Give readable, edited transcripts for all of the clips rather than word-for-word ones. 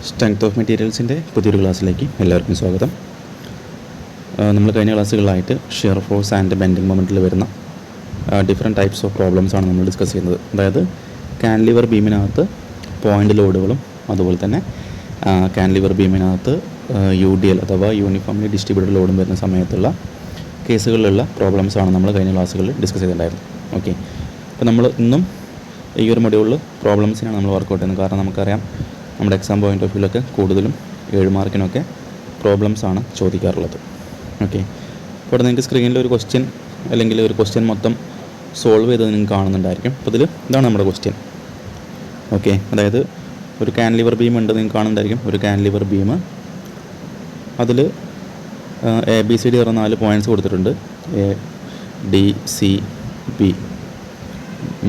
Strength of മെറ്റീരിയൽസിൻ്റെ പുതിയൊരു ക്ലാസ്സിലേക്ക് എല്ലാവർക്കും സ്വാഗതം. നമ്മൾ കഴിഞ്ഞ ക്ലാസ്സുകളിലായിട്ട് ഷിയർ ഫോഴ്സ് ആൻഡ് ബെൻഡിങ് മൊമെൻറ്റിൽ വരുന്ന ഡിഫറെൻറ്റ് ടൈപ്സ് ഓഫ് പ്രോബ്ലംസാണ് നമ്മൾ ഡിസ്കസ് ചെയ്യുന്നത്. അതായത് കാൻലിവർ ബീമിനകത്ത് പോയിൻ്റ് ലോഡുകളും അതുപോലെ തന്നെ കാൻലിവർ ബീമിനകത്ത് UDL അഥവാ യൂണിഫോംലി ഡിസ്ട്രിബ്യൂട്ടഡ് ലോഡും വരുന്ന സമയത്തുള്ള കേസുകളിലുള്ള പ്രോബ്ലംസാണ് നമ്മൾ കഴിഞ്ഞ ക്ലാസ്സുകളിൽ ഡിസ്കസ് ചെയ്തിട്ടുണ്ടായിരുന്നു. ഓക്കെ, അപ്പോൾ നമ്മൾ ഇന്നും ഈ ഒരു മൊഡ്യൂളിൽ പ്രോബ്ലംസിനാണ് നമ്മൾ വർക്കൗട്ട് ചെയ്യുന്നത്. കാരണം നമുക്കറിയാം നമ്മുടെ എക്സാം പോയിൻ്റ് ഓഫ് വ്യൂവിലൊക്കെ കൂടുതലും 7 മാർക്കിനൊക്കെ പ്രോബ്ലംസാണ് ചോദിക്കാറുള്ളത്. ഓക്കെ, അപ്പോൾ ഇവിടെ നിങ്ങൾക്ക് സ്ക്രീനിൽ ഒരു ക്വസ്റ്റ്യൻ അല്ലെങ്കിൽ ഒരു ക്വസ്റ്റ്യൻ മൊത്തം സോൾവ് ചെയ്തത് നിങ്ങൾക്ക് കാണുന്നുണ്ടായിരിക്കും. അപ്പോൾ ഇതാണ് നമ്മുടെ ക്വസ്റ്റ്യൻ. ഓക്കെ, അതായത് ഒരു കാൻലിവർ ബീം ഉണ്ട്, നിങ്ങൾക്ക് കാണുന്നുണ്ടായിരിക്കും. ഒരു കാൻലിവർ ബീം, അതിൽ ABCD പറഞ്ഞ 4 പോയിൻറ്റ്സ് കൊടുത്തിട്ടുണ്ട്. ADCB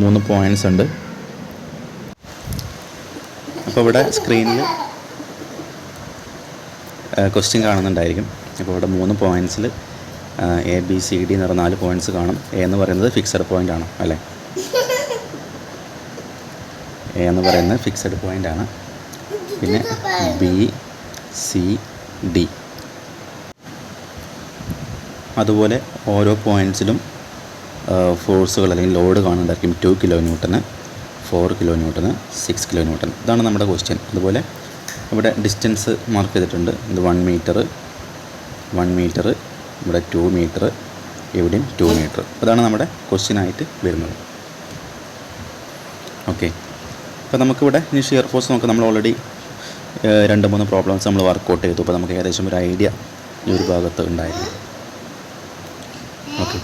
3 പോയിൻറ്റ്സ് ഉണ്ട്. അപ്പോൾ ഇവിടെ സ്ക്രീനിൽ ക്വസ്റ്റ്യൻ കാണുന്നുണ്ടായിരിക്കും. അപ്പോൾ ഇവിടെ 3 പോയിൻറ്റ്സിൽ ABCD എന്ന് പറഞ്ഞ 4 പോയിൻറ്റ്സ് കാണും. A എന്ന് പറയുന്നത് ഫിക്സഡ് പോയിൻ്റ് ആണ്, അല്ലേ? A എന്ന് പറയുന്നത് ഫിക്സഡ് പോയിൻ്റ് ആണ്. പിന്നെ BCD, അതുപോലെ ഓരോ പോയിൻറ്റ്സിലും ഫോഴ്സുകൾ അല്ലെങ്കിൽ ലോഡ് കാണുന്നുണ്ടായിരിക്കും. 2 kilo newton, 4 kilo newton, 6 kilo newton. ഇതാണ് നമ്മുടെ ക്വസ്റ്റ്യൻ. അതുപോലെ ഇവിടെ ഡിസ്റ്റൻസ് മാർക്ക് ചെയ്തിട്ടുണ്ട്. ഇത് 1 മീറ്റർ, 1 മീറ്റർ, ഇവിടെ 2 മീറ്റർ, ഇവിടെയും 2 മീറ്റർ. അതാണ് നമ്മുടെ ക്വസ്റ്റ്യനായിട്ട് വരുന്നത്. ഓക്കെ, അപ്പോൾ നമുക്കിവിടെ ഇനി ഷിയർ ഫോഴ്സ് നോക്കാം. നമ്മൾ ഓൾറെഡി 2-3 പ്രോബ്ലംസ് നമ്മൾ വർക്കൗട്ട് ചെയ്തു. അപ്പോൾ നമുക്ക് ഏകദേശം ഒരു ഐഡിയ ഈ ഒരു ഭാഗത്ത് ഉണ്ടായിരുന്നു. ഓക്കെ,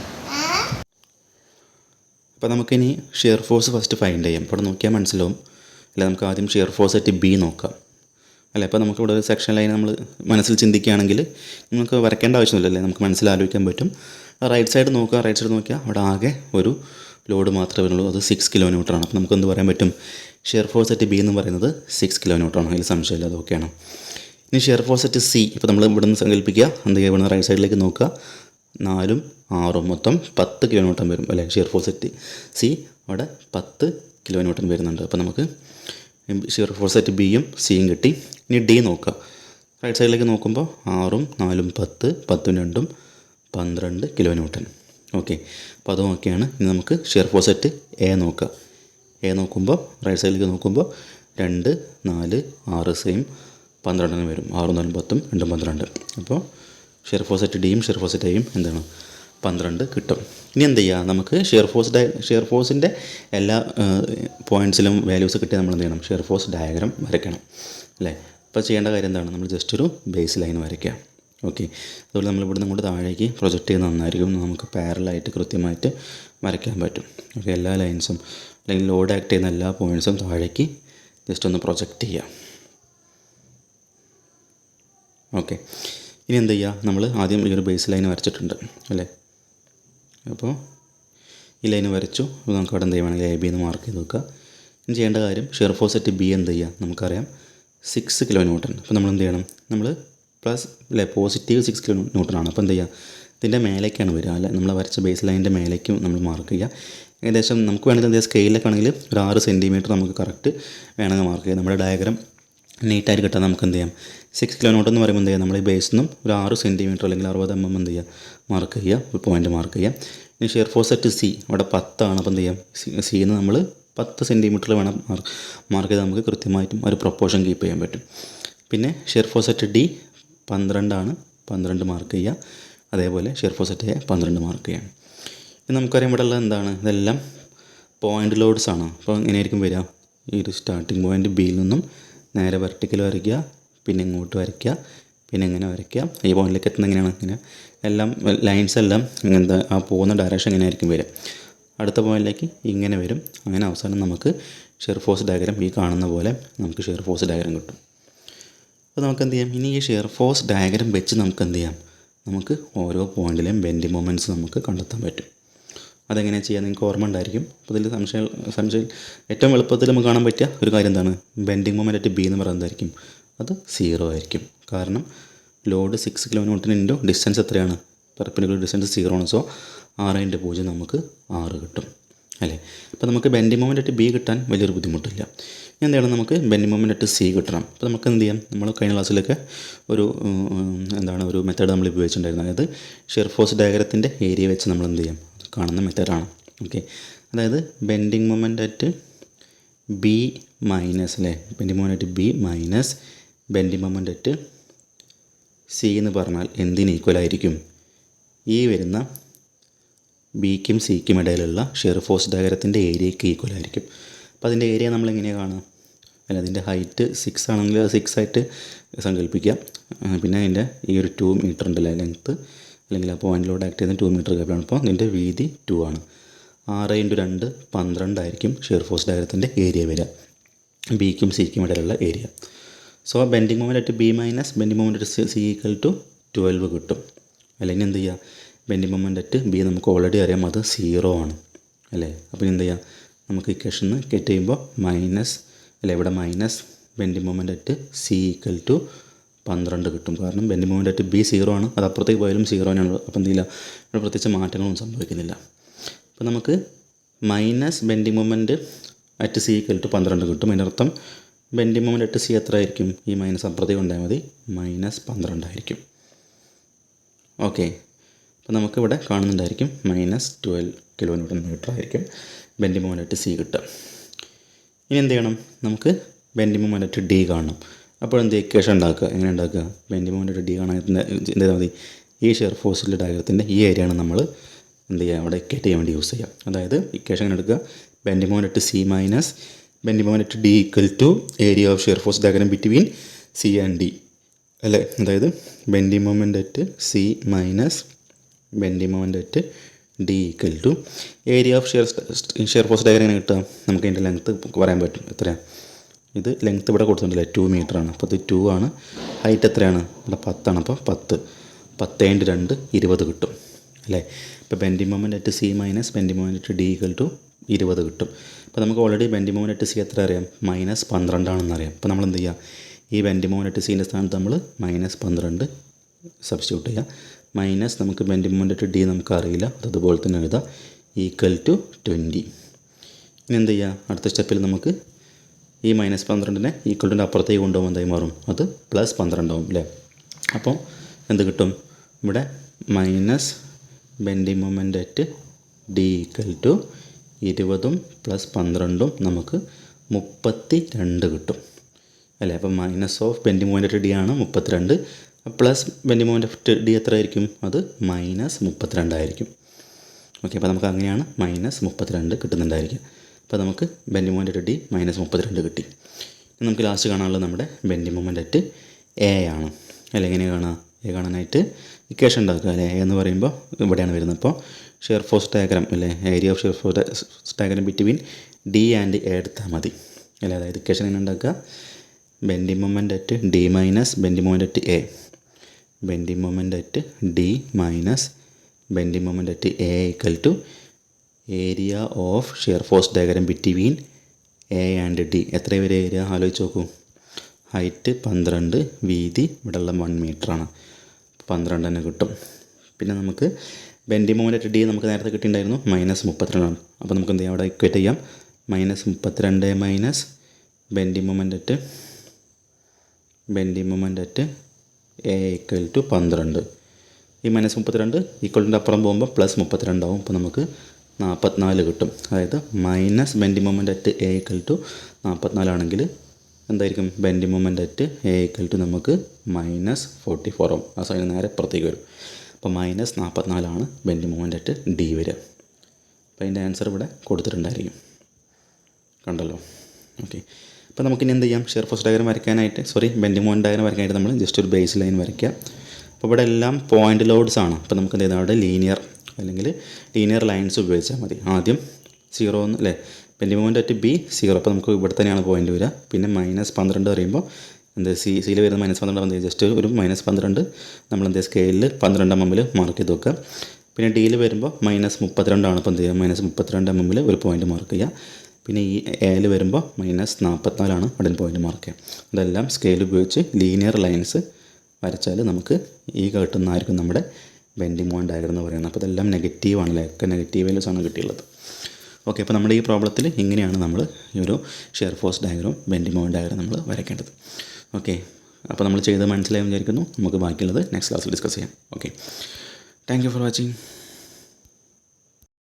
അപ്പോൾ നമുക്കിനി ഷിയർ ഫോഴ്സ് ഫസ്റ്റ് ഫൈൻഡ് ചെയ്യാം. ഇപ്പോൾ നോക്കിയാൽ മനസ്സിലാവും. അല്ല, നമുക്ക് ആദ്യം ഷിയർ ഫോഴ്സ് അറ്റ് B നോക്കാം, അല്ലേ? അപ്പോൾ നമുക്കിവിടെ ഒരു സെക്ഷൻ ലൈൻ നമ്മൾ മനസ്സിൽ ചിന്തിക്കുകയാണെങ്കിൽ നമുക്ക് വരയ്ക്കേണ്ട ആവശ്യമില്ലല്ലേ, നമുക്ക് മനസ്സിലാലോചിക്കാൻ പറ്റും. റൈറ്റ് സൈഡ് നോക്കിയാൽ അവിടെ ആകെ ഒരു ലോഡ് മാത്രമേ വരുള്ളൂ. അത് 6 കിലോ ന്യൂട്ടനാണ്. അപ്പോൾ നമുക്ക് എന്ത് പറയാൻ പറ്റും? ഷിയർ ഫോഴ്സ് അറ്റ് B എന്ന് പറയുന്നത് 6 കിലോ ന്യൂട്ടനാണ്. അതിൽ സംശയമില്ല, അത് ഓക്കെയാണ്. ഇനി ഷിയർ ഫോഴ്സ് അറ്റ് C, ഇപ്പോൾ നമ്മൾ ഇവിടെ നിന്ന് സങ്കല്പിക്കുക. എന്ത് ചെയ്യുക? ഇവിടെ റൈറ്റ് സൈഡിലേക്ക് നോക്കുക. 4ഉം 6ഉം മൊത്തം 10 കിലോ ന്യൂട്ടൺ വരും, അല്ലേ? ഷിയർ ഫോഴ്സ് അറ്റ് C അവിടെ 10 കിലോ ന്യൂട്ടൺ വരുന്നുണ്ട്. അപ്പോൾ നമുക്ക് ഷിയർ ഫോഴ്സ് അറ്റ് Bയും Cയും കിട്ടി. ഇനി D നോക്കുക. റൈറ്റ് സൈഡിലേക്ക് നോക്കുമ്പോൾ 6ഉം 4ഉം 10, 10ഉം 2ഉം 12 കിലോ ന്യൂട്ടൺ. ഓക്കെ, അപ്പോൾ അതും ഓക്കെയാണ്. ഇനി നമുക്ക് ഷിയർ ഫോഴ്സ് അറ്റ് A നോക്കുക. A നോക്കുമ്പോൾ റൈറ്റ് സൈഡിലേക്ക് നോക്കുമ്പോൾ 2, 4, 6 സെയിം 12 വരും. 6ഉം 4ഉം 10ഉം 2ഉം 12. അപ്പോൾ ഷിയർ ഫോഴ്സ് അറ്റ് Dയും ഷിയർ ഫോഴ്സ് അറ്റ് Aയും എന്താണ്? 12 കിട്ടും. ഇനി എന്ത് ചെയ്യുക? നമുക്ക് ഷിയർ ഫോഴ്സിൻ്റെ എല്ലാ പോയിൻറ്റ്സിലും വാല്യൂസ് കിട്ടിയാൽ നമ്മൾ എന്ത് ചെയ്യണം? ഷിയർ ഫോഴ്സ് ഡയഗ്രാം വരയ്ക്കണം, അല്ലേ? അപ്പോൾ ചെയ്യേണ്ട കാര്യം എന്താണ്? നമ്മൾ ജസ്റ്റ് ഒരു ബേസ് ലൈൻ വരയ്ക്കുക. ഓക്കെ, അതുപോലെ നമ്മൾ ഇവിടുന്ന് അങ്ങോട്ട് താഴേക്ക് പ്രൊജക്റ്റ് ചെയ്യുന്ന നന്നായിരിക്കും. നമുക്ക് പാരലായിട്ട് കൃത്യമായിട്ട് വരയ്ക്കാൻ പറ്റും. ഓക്കെ, എല്ലാ ലൈൻസും അല്ലെങ്കിൽ ലോഡ് ആക്ട് ചെയ്യുന്ന എല്ലാ പോയിൻറ്റ്സും താഴേക്ക് ജസ്റ്റ് ഒന്ന് പ്രൊജക്റ്റ് ചെയ്യുക. ഓക്കെ, ഇനി എന്ത് ചെയ്യുക? നമ്മൾ ആദ്യം ഈ ഒരു ബേസ് ലൈൻ വരച്ചിട്ടുണ്ട്, അല്ലേ? അപ്പോൾ ഈ ലൈൻ വരച്ചു. അപ്പോൾ നമുക്ക് അവിടെ എന്ത് ചെയ്യുകയാണെങ്കിൽ AB എന്ന് മാർക്ക് ചെയ്ത് വെക്കുക. ഇനി ചെയ്യേണ്ട കാര്യം ഷിയർ ഫോഴ്സ് അറ്റ് B എന്ത് ചെയ്യുക? നമുക്കറിയാം 6 കിലോ ന്യൂട്ടൺ. അപ്പോൾ നമ്മൾ എന്ത് ചെയ്യണം? നമ്മൾ പ്ലസ്, അല്ലേ, പോസിറ്റീവ് 6 കിലോ ന്യൂട്ടനാണ്. അപ്പോൾ എന്ത് ചെയ്യുക? ഇതിൻ്റെ മേലേക്കാണ് വരിക, അല്ലെ? നമ്മൾ വരച്ച ബേസ് ലൈനിൻ്റെ മേലേക്കും നമ്മൾ മാർക്ക് ചെയ്യുക. ഏകദേശം നമുക്ക് വേണമെങ്കിൽ എന്ത് ചെയ്യുക? സ്കെയിലൊക്കെ ആണെങ്കിൽ ഒരു 6 സെൻറ്റിമീറ്റർ നമുക്ക് കറക്റ്റ് വേണമെങ്കിൽ മാർക്ക് ചെയ്യാം. നമ്മുടെ ഡയഗ്രാം നീറ്റായിട്ട് കിട്ടാൻ നമുക്ക് എന്ത് ചെയ്യാം? 6 കിലോ ന്യൂട്ടൺ എന്ന് പറയുമ്പോൾ എന്ത് ചെയ്യുക? നമ്മൾ ഈ ബേസിൽ നിന്നും ഒരു 6 സെൻറ്റിമീറ്റർ അല്ലെങ്കിൽ 60 mm എന്ത് ചെയ്യുക? മാർക്ക് ചെയ്യുക, ഒരു പോയിൻറ്റ് മാർക്ക് ചെയ്യുക. ഇനി ഷിയർ ഫോഴ്സ് അറ്റ് C അവിടെ 10 ആണ്. അപ്പോൾ എന്ത് ചെയ്യാം? Cന്ന് നമ്മൾ 10 സെൻറ്റിമീറ്ററിൽ വേണം മാർക്ക് ചെയ്താൽ നമുക്ക് കൃത്യമായിട്ടും ഒരു പ്രൊപ്പോർഷൻ കീപ്പ് ചെയ്യാൻ പറ്റും. പിന്നെ ഷിയർ ഫോഴ്സ് അറ്റ് D 12 ആണ്. 12 മാർക്ക് ചെയ്യുക. അതേപോലെ shear force at A 12 mark ചെയ്യാം. ഇനി നമുക്കറിയാം ഇവിടെ ഉള്ളത് എന്താണ്? ഇതെല്ലാം പോയിൻ്റ് ലോഡ്സ് ആണ്. അപ്പോൾ എങ്ങനെയായിരിക്കും വരിക? ഈ ഒരു സ്റ്റാർട്ടിങ് പോയിൻ്റ് Bയിൽ നിന്നും നേരെ വെർട്ടിക്കൽ വരയ്ക്കുക, പിന്നെ ഇങ്ങോട്ട് വരയ്ക്കുക, പിന്നെ ഇങ്ങനെ വരയ്ക്കുക. ഈ പോയിന്റിലേക്ക് എത്തുന്ന എങ്ങനെയാണ്? ഇങ്ങനെ എല്ലാം ലൈൻസ് എല്ലാം ഇങ്ങനത്തെ ആ പോകുന്ന ഡയറക്ഷൻ എങ്ങനെയായിരിക്കും വരിക? അടുത്ത പോയിന്റിലേക്ക് ഇങ്ങനെ വരും. അങ്ങനെ അവസാനം നമുക്ക് ഷിയർ ഫോഴ്സ് ഡയഗ്രാം ഈ കാണുന്ന പോലെ നമുക്ക് ഷിയർ ഫോഴ്സ് ഡയഗ്രാം കിട്ടും. അപ്പോൾ നമുക്ക് എന്ത് ചെയ്യാം? ഇനി ഈ ഷിയർ ഫോഴ്സ് ഡയഗ്രാം വെച്ച് നമുക്ക് എന്ത് ചെയ്യാം? നമുക്ക് ഓരോ പോയിന്റിലെയും ബെൻഡിങ് മൊമെൻറ്റ്സ് നമുക്ക് കണ്ടെത്താൻ പറ്റും. അതെങ്ങനെ ചെയ്യാൻ നിങ്ങൾക്ക് ഓർമ്മ ഉണ്ടായിരിക്കും. അപ്പോൾ ഇതിൽ സംശയം ഏറ്റവും എളുപ്പത്തിൽ നമുക്ക് കാണാൻ പറ്റിയ ഒരു കാര്യം എന്താണ്? ബെൻഡിങ് മൊമെൻറ്റ് അറ്റ് B എന്ന് പറയുന്നതായിരിക്കും അത് 0 ആയിരിക്കും. കാരണം load 6 kilo newton into distance എത്രയാണ്? പെർപെൻഡിക്കുലർ ഡിസ്റ്റൻസ് 0 ആണ്. സോ 6 × 0 നമുക്ക് 6 കിട്ടും. അല്ലേ. അപ്പോൾ നമുക്ക് ബെൻഡിങ് മൊമെൻ്റ് അറ്റ് ബി കിട്ടാൻ വലിയൊരു ബുദ്ധിമുട്ടില്ല. എന്താണ് നമുക്ക് ബെൻഡിങ് മൊമെൻ്റ് അറ്റ് സി കിട്ടണം. അപ്പോൾ നമുക്ക് എന്ത് ചെയ്യാം, നമ്മൾ കഴിഞ്ഞ ക്ലാസ്സിലൊക്കെ ഒരു ഒരു മെത്തേഡ് നമ്മൾ ഉപയോഗിച്ചിട്ടുണ്ടായിരുന്നു. അതായത് ഷിയർ ഫോഴ്സ് ഡയഗ്രത്തിൻ്റെ ഏരിയ വെച്ച് നമ്മൾ എന്ത് ചെയ്യാം കാണുന്ന മെത്തേഡാണ്. ഓക്കെ, അതായത് bending moment at B minus അല്ലേ, bending moment at B minus bending moment at C എന്ന് പറഞ്ഞാൽ എന്തിന് ഈക്വൽ ആയിരിക്കും? ഈ വരുന്ന ബിക്കും സിക്കും ഇടയിലുള്ള ഷിയർ ഫോഴ്സ് ഡയഗ്രത്തിൻ്റെ ഏരിയയ്ക്ക് ഈക്വൽ ആയിരിക്കും. അപ്പോൾ അതിൻ്റെ ഏരിയ നമ്മൾ എങ്ങനെയാണ് കാണുക? അല്ല, അതിൻ്റെ ഹൈറ്റ് 6 ആണെങ്കിൽ 6 ആയിട്ട് സങ്കല്പിക്കുക. പിന്നെ അതിൻ്റെ ഈ ഒരു 2 മീറ്റർ ഉണ്ടല്ലേ ലെങ്ത്ത്, അല്ലെങ്കിൽ ആ പോയിൻറ്റിലൂടെ ആക്ട് ചെയ്യുന്ന 2 മീറ്റർ കേബിളാണ്. അപ്പോൾ ഇതിൻ്റെ വീതി 2 ആണ്. 6 × 2 12 ആയിരിക്കും ഷിയർ ഫോഴ്സ് ഡയഗ്രത്തിൻ്റെ ഏരിയ വരിക, ബിക്കും സിക്കും ഇടയിലുള്ള area. So bending moment at B minus bending moment at C equal to 12 കിട്ടും. അല്ലെങ്കിൽ എന്ത് ചെയ്യുക, ബെൻഡിങ് മൊമെൻ്റ് അറ്റ് ബി നമുക്ക് ഓൾറെഡി അറിയാം അത് 0 ആണ് അല്ലേ. അപ്പോൾ എന്ത് ചെയ്യുക, നമുക്ക് ഇക്വേഷൻ ഗെറ്റ് ചെയ്യുമ്പോൾ മൈനസ് അല്ലേ, ഇവിടെ minus bending moment at C equal to 12 കിട്ടും. കാരണം ബെൻഡിങ് മൊമെൻ്റ് അറ്റ് ബി 0 ആണ്, അത് അപ്പുറത്തേക്ക് പോയാലും 0 ആണ്. അപ്പോൾ എന്ത് ചെയ്യില്ല, ഇവിടെ പ്രത്യേകിച്ച് മാറ്റങ്ങളൊന്നും സംഭവിക്കുന്നില്ല. അപ്പോൾ നമുക്ക് minus bending moment at C equal to 12 കിട്ടും. അതിനർത്ഥം ബെൻഡിങ് മൊമെൻ്റ് അറ്റ് സി എത്ര ആയിരിക്കും? ഈ മൈനസ് അപ്പുറത്തേക്ക് ഉണ്ടായാൽ മതി, -12 ആയിരിക്കും. ഓക്കെ, അപ്പോൾ നമുക്കിവിടെ കാണുന്നുണ്ടായിരിക്കും -12 kN ആയിരിക്കും ബെൻഡിങ് മൊമെൻ്റ് അറ്റ് സി കിട്ടുക. ഇനി എന്ത് ചെയ്യണം, നമുക്ക് ബെൻഡിങ് മൊമെൻ്റ് അറ്റ് ഡി കാണണം. അപ്പോൾ എന്ത് ഇക്വേഷൻ ഉണ്ടാക്കുക, എങ്ങനെ ഉണ്ടാക്കുക? ബെൻഡിങ് മൊമെൻ്റ് അറ്റ് ഡി കാണാൻ എന്ത് ചെയ്താൽ മതി, ഈ ഷിയർ ഫോഴ്സിൻ്റെ ഡയഗ്രത്തിൻ്റെ ഈ ഏരിയയാണ് നമ്മൾ എന്ത് ചെയ്യുക അവിടെ ഇക്വേറ്റ് ചെയ്യാൻ വേണ്ടി യൂസ് ചെയ്യുക. അതായത് ഇക്വേഷൻ എടുക്കുക, bending moment at C minus bending moment at D equal to area of shear force diagram between C and D അല്ലേ. അതായത് bending moment at C minus bending moment at D equal to area of shear force diagram എങ്ങനെ കിട്ടുക? നമുക്ക് അതിൻ്റെ length പറയാൻ പറ്റും. എത്രയാണ് ഇത്? ലെങ്ത്ത് ഇവിടെ കൊടുത്തിട്ടുണ്ടല്ലേ, 2 മീറ്റർ ആണ്. അപ്പോൾ ഇത് 2 ആണ്. ഹൈറ്റ് എത്രയാണ്? ഇവിടെ 10 ആണ്. അപ്പോൾ 10 × 2 20 കിട്ടും അല്ലേ. ഇപ്പോൾ bending moment at C minus bending moment at D equal to 20 കിട്ടും. അപ്പോൾ നമുക്ക് already bending moment at C എത്ര അറിയാം? -12 ആണെന്ന് അറിയാം. അപ്പോൾ നമ്മൾ എന്ത് ചെയ്യുക, ഈ ബെൻഡിങ് മൊമെൻ്റ് അറ്റ് സീൻ്റെ സ്ഥാനത്ത് നമ്മൾ -12 സബ്സ്റ്റിറ്റ്യൂട്ട് ചെയ്യുക. മൈനസ് നമുക്ക് ബെൻഡിങ് മൊമെൻ്റ് അറ്റ് ഡി നമുക്ക് അറിയില്ല, അതുപോലെ തന്നെ എഴുതാം, ഈക്വൽ ടു 20. ഇനി എന്ത് ചെയ്യുക, അടുത്ത സ്റ്റെപ്പിൽ നമുക്ക് ഈ -12 ഈക്വൽ ടു അപ്പുറത്തേക്ക് കൊണ്ടുപോകുമ്പോൾ എന്തായി മാറും? അത് +12 ആവും അല്ലേ. അപ്പോൾ എന്ത് കിട്ടും? ഇവിടെ minus bending moment at D equal to 20 + 12 നമുക്ക് 32 കിട്ടും അല്ലേ. അപ്പോൾ minus of bending moment at D ആണ് 32, plus bending moment at D എത്ര ആയിരിക്കും? അത് -32 ആയിരിക്കും. ഓക്കെ, അപ്പോൾ നമുക്ക് അങ്ങനെയാണ് -32 കിട്ടുന്നുണ്ടായിരിക്കും. അപ്പോൾ നമുക്ക് ബെൻഡിങ് മൊമെൻ്റ് അറ്റ് ഡി -32 കിട്ടി. ഇനി നമുക്ക് ലാസ്റ്റ് കാണാനുള്ളത് നമ്മുടെ ബെൻഡിങ് മൊമെൻ്റ് അറ്റ് എ ആണ് അല്ലേ. എങ്ങനെ കാണുക? എ കാണാനായിട്ട് ഇക്വേഷൻ ഉണ്ടാക്കുക അല്ലേ. എ എന്ന് പറയുമ്പോൾ ഇവിടെയാണ് വരുന്നത്. അപ്പോൾ ഷിയർ ഫോഴ്സ് ഡയഗ്രം അല്ലേ, area of shear force diagram between D and A എടുത്താൽ മതി അല്ലേ. അതായത് ഇക്വേഷൻ എങ്ങനെ ഉണ്ടാക്കുക? Bending moment at D minus bending moment at A, bending moment at D minus bending moment at A equal to area of shear force diagram between A and D. എത്ര വരെ area ആലോചിച്ച് നോക്കൂ. Height 12, വീതി ഇവിടെയുള്ള 1 മീറ്ററാണ്. 12 തന്നെ കിട്ടും. പിന്നെ നമുക്ക് ബെൻഡിങ് മൊമെൻ്റ് അറ്റ് ഡി നമുക്ക് നേരത്തെ കിട്ടിയിട്ടുണ്ടായിരുന്നു -32 ആണ്. അപ്പോൾ നമുക്ക് എന്ത് ചെയ്യാം, അവിടെ ഇക്വേറ്റ് ചെയ്യാം. -32 minus bending moment at A equal to 12. ഈ -32 ഈക്വലിൻ്റെ അപ്പുറം പോകുമ്പോൾ +32 ആവും. അപ്പോൾ നമുക്ക് 44 കിട്ടും. അതായത് minus bending moment at A equal to 44 ആണെങ്കിൽ എന്തായിരിക്കും? Bending moment at A equal to നമുക്ക് -44 ആവും. ആ സൈൻ നേരെ പുറത്തേക്ക് വരും. അപ്പോൾ -44 ആണ് ബെൻഡിങ് മൊമെൻ്റ് അറ്റ് ഡി വരിക. അപ്പോൾ അതിൻ്റെ ആൻസർ ഇവിടെ കൊടുത്തിട്ടുണ്ടായിരിക്കും, കണ്ടല്ലോ. ഓക്കെ, അപ്പോൾ നമുക്കിനി എന്ത് ചെയ്യാം? ഷിയർ ഫോഴ്സ് ഡയഗ്രം വരയ്ക്കാനായിട്ട് ബെൻഡിങ് മൊമെൻ്റ് ഡയഗ്രം വരയ്ക്കാനായിട്ട് നമ്മൾ ജസ്റ്റ് ഒരു ബേസ് ലൈൻ വരയ്ക്കുക. അപ്പോൾ ഇവിടെ എല്ലാം പോയിൻ്റ് ലോഡ്സ് ആണ്. അപ്പോൾ നമുക്ക് എന്ത് ചെയ്യുന്നത്, അവിടെ ലീനിയർ ലൈൻസ് ഉപയോഗിച്ചാൽ മതി. ആദ്യം 0 അല്ലേ, ബെൻഡിങ് മൊമെൻ്റ് അറ്റ് ബി 0. അപ്പോൾ നമുക്ക് ഇവിടെ തന്നെയാണ് പോയിൻ്റ് വരിക. പിന്നെ -12 പറയുമ്പോൾ എന്ത് സിയിൽ വരുന്ന -12 ജസ്റ്റ് ഒരു -12 നമ്മളെന്ത് സ്കെയിലിൽ 12 mm മാർക്ക് ചെയ്ത് വെക്കുക. പിന്നെ ഡിയിൽ വരുമ്പോൾ -32 ആണ്. അപ്പോൾ എന്ത് ചെയ്യുക, -32 mm ഒരു പോയിൻ്റ് മാർക്ക് ചെയ്യുക. പിന്നെ ഈ എയിൽ വരുമ്പോൾ -44 ആണ് അവിടെ പോയിൻ്റ് മാർക്ക് ചെയ്യുക. ഇതെല്ലാം സ്കെയിൽ ഉപയോഗിച്ച് ലീനിയർ ലൈൻസ് വരച്ചാൽ നമുക്ക് ഈ കിട്ടുന്നതായിരിക്കും നമ്മുടെ ബെൻഡിങ് മൊമെൻ്റ് ഡയഗ്രം എന്ന് പറയുന്നത്. അപ്പോൾ ഇതെല്ലാം നെഗറ്റീവാണല്ലേ, ഒക്കെ നെഗറ്റീവ് വാല്യൂസ് ആണ് കിട്ടിയുള്ളത്. ഓക്കെ, അപ്പോൾ നമ്മുടെ ഈ പ്രോബ്ലത്തിൽ ഇങ്ങനെയാണ് നമ്മൾ ഈ ഒരു shear force diagram, bending moment diagram നമ്മൾ വരയ്ക്കേണ്ടത്. ഓക്കെ, അപ്പോൾ നമ്മൾ ചെയ്ത് മനസ്സിലായി വിചാരിക്കുന്നു. നമുക്ക് ബാക്കിയുള്ളത് നെക്സ്റ്റ് ക്ലാസ്സിൽ ഡിസ്കസ് ചെയ്യാം. Okay, thank you for watching.